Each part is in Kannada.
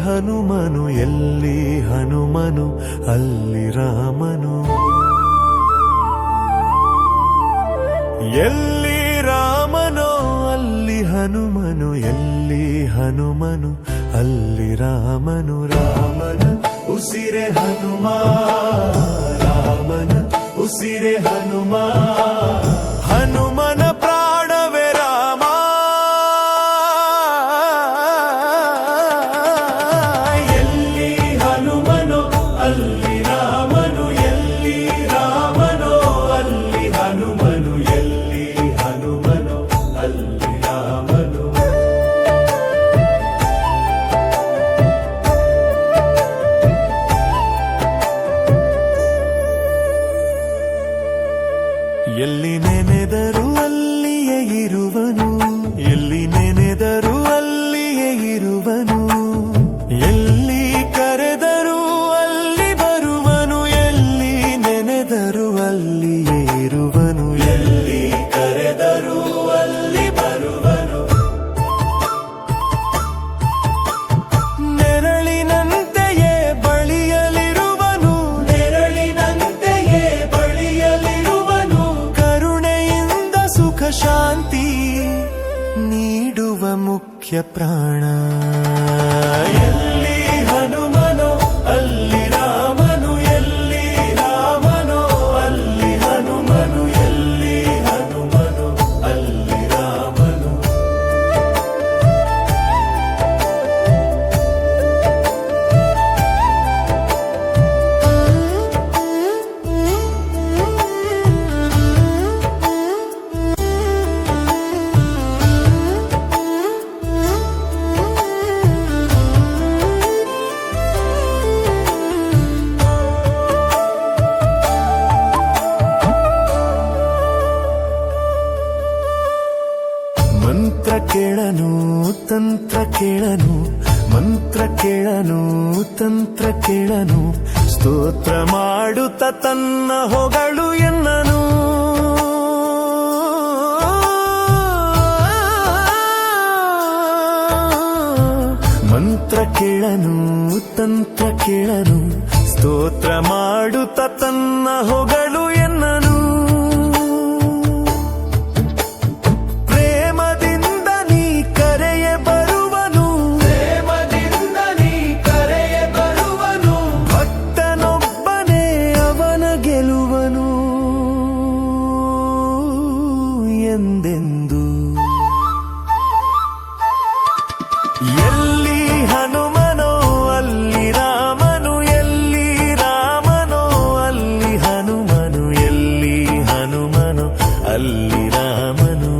ಹನುಮನು ಎಲ್ಲಿ ಹನುಮನು ಅಲ್ಲಿ ರಾಮನು. ಎಲ್ಲಿ ರಾಮನೋ ಅಲ್ಲಿ ಹನುಮನು, ಎಲ್ಲಿ ಹನುಮನು ಅಲ್ಲಿ ರಾಮನು. ರಾಮನ ಉಸಿರೆ ಹನುಮ, ರಾಮನ ಉಸಿರೆ ಹನುಮ, ಹನುಮನ ಪ್ರಾಣವೇ ರಾಮ. ಎಲ್ಲಿ ಹನುಮನೋ ಅಲ್ಲಿ ರಾಮನು, ಎಲ್ಲಿ ರಾಮನೋ ಅಲ್ಲಿ ಹನುಮನು, ಎಲ್ಲಿ ಹನುಮನೋ ಅಲ್ಲಿ ರಾಮನು. ಎಲ್ಲಿ ನೆನೆದರು ಅಲ್ಲಿಯೇ ಇರುವನು, ಎಲ್ಲಿ ನೆನೆದರು ಅಲ್ಲಿಯೇ ಇರುವನು, ಎಲ್ಲಿ ಕರೆದರು ಅಲ್ಲಿ ಬರುವನು, ಎಲ್ಲಿ ನೆನೆದರು ಅಲ್ಲಿಯೇ ಇರುವನು, ಎಲ್ಲಿ ಕರೆದರು ಅಲ್ಲಿ ಬರುವನು. ನೆರಳಿನಂತೆಯೇ ಬಳಿಯಲಿರುವನು, ನೆರಳಿನಂತೆಯೇ ಬಳಿಯಲಿರುವನು, ಕರುಣೆಯಿಂದ ಸುಖ ಶಾಂತಿ ನೀಡುವ ಮುಖ್ಯ ಪ್ರಾಣ. ಎಲ್ಲಿ ಹನುಮನೋ ಅಲ್ಲಿ ರಾಮನು, ಎಲ್ಲಿ ರಾಮನೋ ಅಲ್ಲಿ ಹನುಮನು, ಎಲ್ಲಿ ಹನುಮನೋ ಅಲ್ಲಿ ರಾಮನು. ಮಂತ್ರ ಕೇಳನು ತಂತ್ರ ಕೇಳನು, ಮಂತ್ರ ಕೇಳನು ತಂತ್ರ ಕೇಳನು, ಸ್ತೋತ್ರ ಮಾಡುತ್ತ ತನ್ನ ಹೊಗಳು ಎನ್ನನು. ಮಂತ್ರ ಕೇಳನು ತಂತ್ರ ಕೇಳನು, ಸ್ತೋತ್ರ ಮಾಡುತ್ತ ತನ್ನ ಹೊಗಳು ಎನ್ನನು. ಪ್ರೇಮದಿಂದ ನೀ ಕರೆಯೆ ಬರುವನು, ಪ್ರೇಮದಿಂದ ನೀ ಕರೆಯೆ ಬರುವನು, ಭಕ್ತನೊಬ್ಬನೇ ಅವನ ಗೆಲುವನು ಎಂದೆಂದು. ಎಲ್ಲಿ ಹನುಮನೋ ಅಲ್ಲಿ ರಾಮನು, ಎಲ್ಲಿ ರಾಮನೋ ಅಲ್ಲಿ ಹನುಮನು, ಎಲ್ಲಿ ಹನುಮನೋ ಅಲ್ಲಿ ರಾಮನು.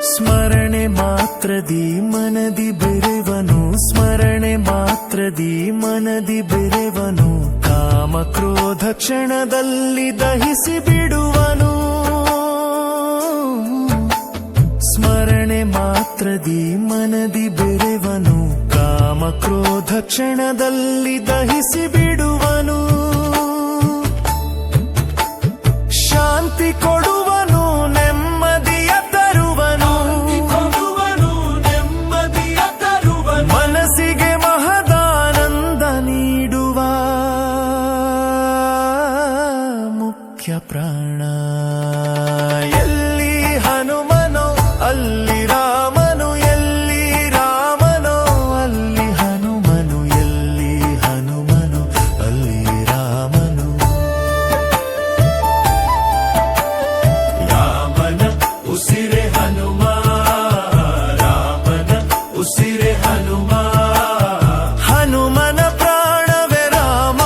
ಸ್ಮರಣೆ ಮಾತ್ರದಿ ಮನದಿ ಬೆರೆವನು, ಸ್ಮರಣೆ ಮಾತ್ರದಿ ಮನದಿ ಬೆರೆವನು, ಕಾಮ ಕ್ರೋಧ ಕ್ಷಣದಲ್ಲಿ ದಹಿಸಿ ಬಿಡುವನು. ಸ್ಮರಣೆ ಮಾತ್ರದಿ ಮನದಿ ಬೆರೆವನು, ಕಾಮ ಕ್ರೋಧ ಕ್ಷಣದಲ್ಲಿ ದಹಿಸಿ ಬಿಡುವನು. ಶಾಂತಿ ಕೊಡುವನು ನೆಮ್ಮದಿಯ ತರುವನು, ಮನಸ್ಸಿಗೆ ಮಹದಾನಂದ ನೀಡುವ ಮುಖ್ಯ ಪ್ರಾಣ. ಎಲ್ಲಿ ಹನುಮನೋ ಅಲ್ಲಿ ರಾಮನು, ಎಲ್ಲಿ ರಾಮನೋ ಅಲ್ಲಿ ಹನುಮನು, ಎಲ್ಲಿ ಹನುಮನು ಅಲ್ಲಿ ರಾಮನು. ರಾಮನ ಉಸಿರೆ ಹನುಮ, ರಾಮನ ಉಸಿರೆ ಹನುಮ, ಹನುಮನ ಪ್ರಾಣವೇ ರಾಮ.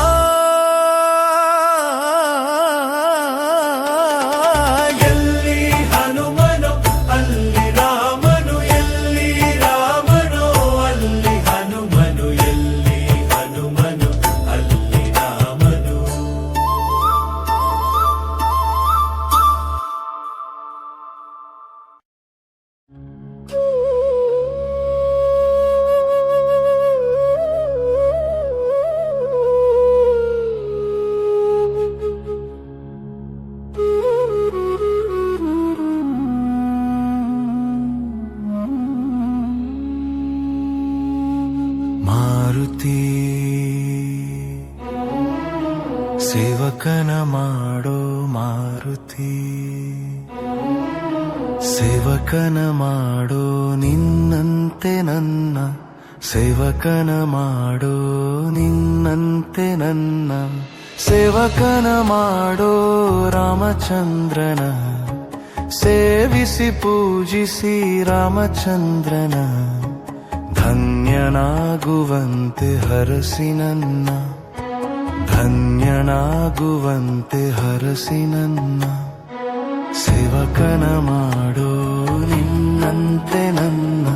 ಎಲ್ಲಿ ಹನುಮನೋ ಅಲ್ಲಿ ರಾಮನು, ಎಲ್ಲಿ ರಾಮನೋ ಅಲ್ಲಿ ಹನುಮನು, ಎಲ್ಲಿ ಹನುಮನು ಅಲ್ಲಿ ರಾಮನು. ಸೇವಕನ ಮಾಡೋ ಮಾರುತಿ, ಸೇವಕನ ಮಾಡೋ ನಿನ್ನಂತೆ ನನ್ನ, ಸೇವಕನ ಮಾಡೋ ನಿನ್ನಂತೆ ನನ್ನ, ಸೇವಕನ ಮಾಡೋ ರಾಮಚಂದ್ರನ, ಸೇವಿಸಿ ಪೂಜಿಸಿ ರಾಮಚಂದ್ರನ, ಧನ್ಯನಾಗುವಂತೆ ಹರಸಿ ನನ್ನ, ಧನ್ಯನಾಗುವಂತೆ ಹರಸಿ ನನ್ನ, ಸೇವಕನ ಮಾಡೋ ನಿನ್ನಂತೆ ನನ್ನ,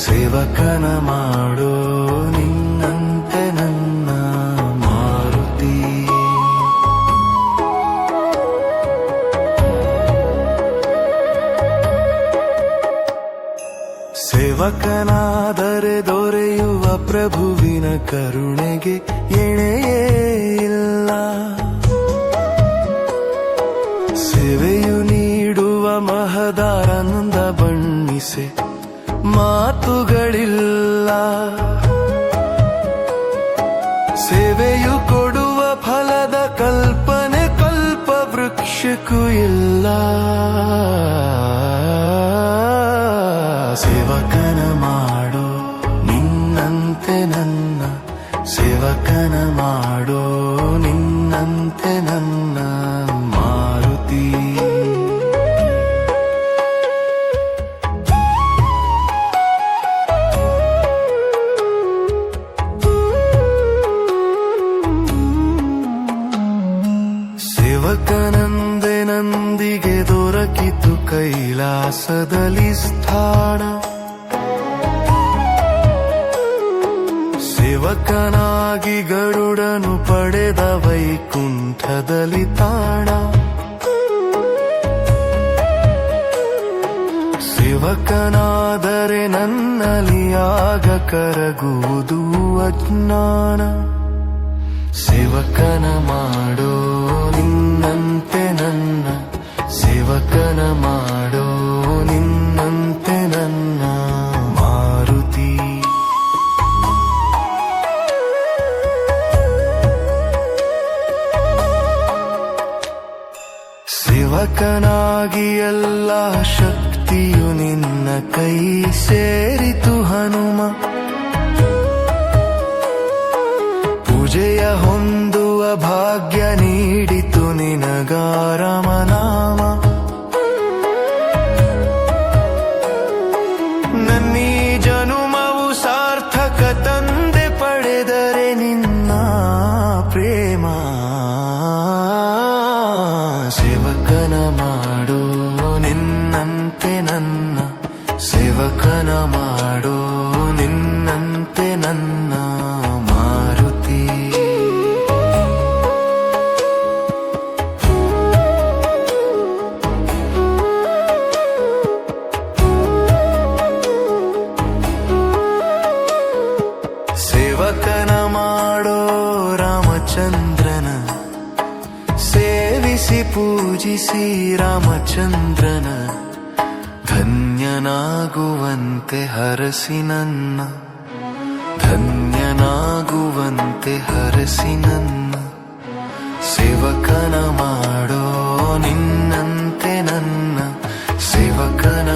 ಸೇವಕನ ಮಾಡೋ ನಿನ್ನಂತೆ ನನ್ನ ಮಾರುತಿ. ಸೇವಕನಾದರೆ ದೊರೆಯುವ ಪ್ರಭುವಿನ ಕರುಣೆಗೆ ಎಣೆಯೇ ಇಲ್ಲ, ಸೇವೆಯು ನೀಡುವ ಮಹದಾನಂದ ಬಣ್ಣಿಸೆ ಮಾತುಗಳಿಲ್ಲ, ಸೇವೆಯು ಕೊಡುವ ಫಲದ ಕಲ್ಪನೆ ಕಲ್ಪ ವೃಕ್ಷಕ್ಕೂ ಇಲ್ಲ. ಸೇವಕನ ಮಾಡೋ ನಿನ್ನಂತೆ ನನ್ನ, ಸೇವಕನ ಮಾಡೋ ನಿನ್ನಂತೆ ನನ್ನ ಮಾರುತಿ. ಸೇವಕನಂದೆ ನಂದಿಗೆ ದೊರಕಿತು ಕೈಲಾಸದಲ್ಲಿ ಸ್ಥಾನ, ಸೇವಕನಾಗಿ ಗರುಡನು ಪಡೆದ ವೈಕುಂಠದಲ್ಲಿ ತಾಣ, ಸೇವಕನಾದರೆ ನನ್ನಲ್ಲಿ ಆಗ ಕರಗುವುದು ಅಜ್ಞಾನ, ಸೇವಕನ ಮಾಡೋ ನಿನ್ನಂತೆ ನನ್ನ, ಸೇವಕನ ಮಾಡೋ ನಿನ್ನಂತೆ ನನ್ನ ಮಾರುತಿ. ಸೇವಕನಾಗಿ ಎಲ್ಲ ಶಕ್ತಿಯು ನಿನ್ನ ಕೈ ಸೇರಿತು ಹನುಮ, ಪೂಜೆಯ ಹೊಂದುವ ಭಾಗ್ಯ ನೀಡಿತು ನಿನಗಾರಮನಾಮ, ನನ್ನೀ ಜನುಮವು ಸಾರ್ಥಕ ತಂದೆ ಪಡೆದರೆ ನಿನ್ನ ಪ್ರೇಮ. ಸೇವಕನ ಮಾಡೋ ನಿನ್ನಂತೆ ನನ್ನ, ಸೇವಕನ ಮಾಡೋ ನಿನ್ನಂತೆ ನನ್ನ ಮಾರುತಿ. ಸೇವಕನ ಮಾಡೋ ರಾಮಚಂದ್ರನ, ಸೇವಿಸಿ ಪೂಜಿಸಿ ರಾಮಚಂದ್ರನ, ಧನ್ಯನಾಗುವಂತೆ ಹರಸಿ ನನ್ನ, ಧನ್ಯನಾಗುವಂತೆ ಹರಸಿ ನನ್ನ, ಸೇವಕನ ಮಾಡೋ ನಿನ್ನಂತೆ ನನ್ನ, ಸೇವಕನ